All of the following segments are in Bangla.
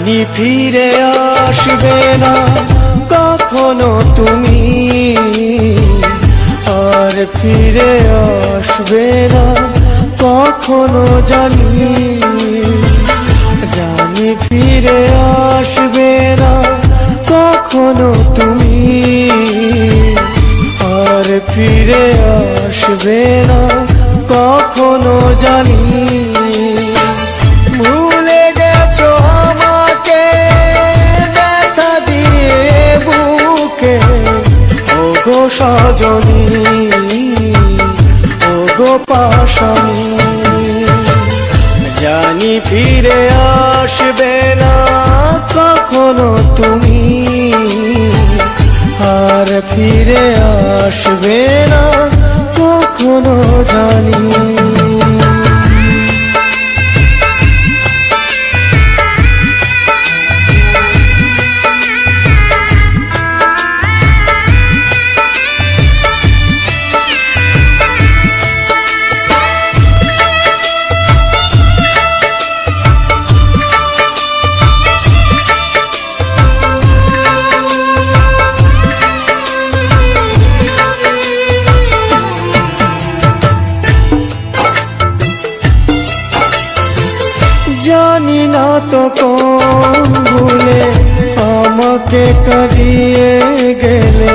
জানি ফিরে আসবে না কখনো তুমি, আর ফিরে আসবে না কখনো জানি। জানি ফিরে আসবে না কখনো তুমি, আর ফিরে আসবে না কখনো জানি। ভুলে গেছো আমাকে ব্যথা দিয়ে বুকে, ওগো সজনী ওগো পাশানি। জানি ফিরে আসবে না কখনো তুমি, আর ফিরে আসবে না কখনো জানি। জানি না তো কোন ভুলে আমাকে কাঁদিয়ে গেলে,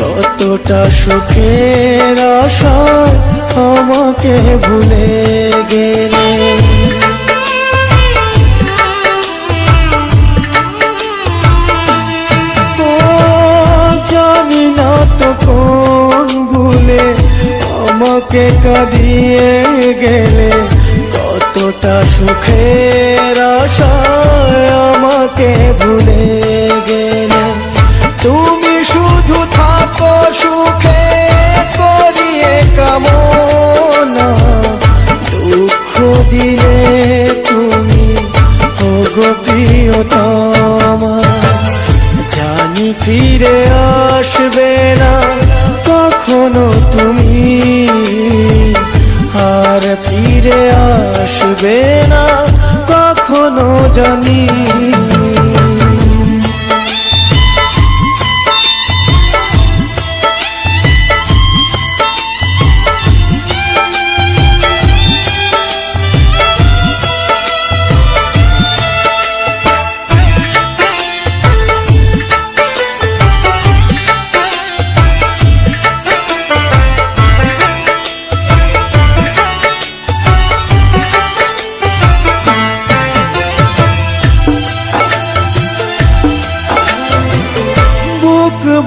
কতটা সুখের আশায় আমাকে ভুলে গেলে। জানি না তো কোন ভুলে আমাকে কাঁদিয়ে গেলে, কতটা সুখের আশায় আমাকে ভুলে গেলে। তুমি শুধু থাকো সুখে করিয়ে কামনা, দুঃখ দিলে তুমি ওগো প্রিয়তমা। জানি ফিরে আসবে না কখনো তুমি, আর ফিরে আসবে না কখনো জানি।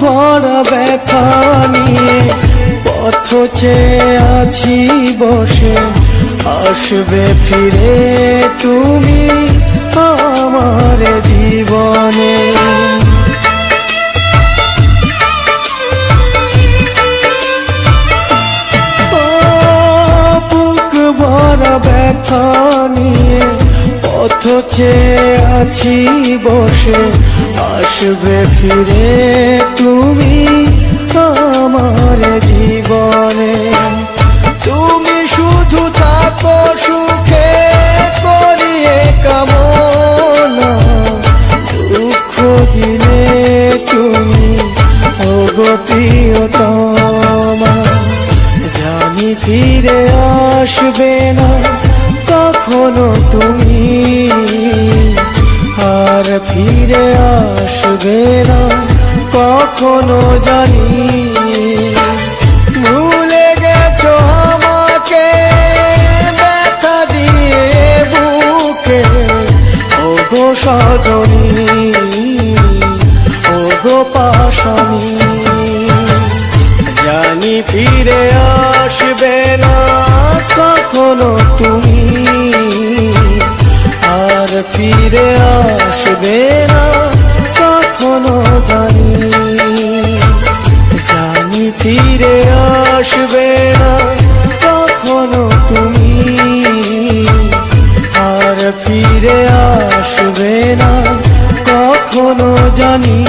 ভরা ব্যথা নিয়ে পথ চেয়ে আছি বসে, আসবে ফিরে তুমি আমার জীবনে। বুক ভরা ব্যথা নিয়ে পথ চেয়ে আছি বসে, আসবে ফিরে তুমি আমার জীবনে। তুমি শুধু থাকো সুখে করিয়ে কামনা, দুঃখ দিলে তুমি ওগো প্রিয়তমা। জানি ফিরে আসবে না কখনো তুমি, আর ফিরে আসবে না কখনো জানি। ভুলে গেছো আমাকে ব্যথা দিয়ে বুকে, ওগো সজনী ওগো পাশানি। জানি ফিরে আসবে না কখনো তুমি, আর ফিরে আসবে না কখনো জানি। জানি ফিরে আসবে না কখনো তুমি, আর ফিরে আসবে না কখনো জানি।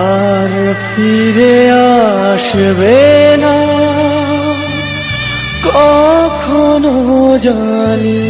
আর ফিরে আসবে না কখনো জানি।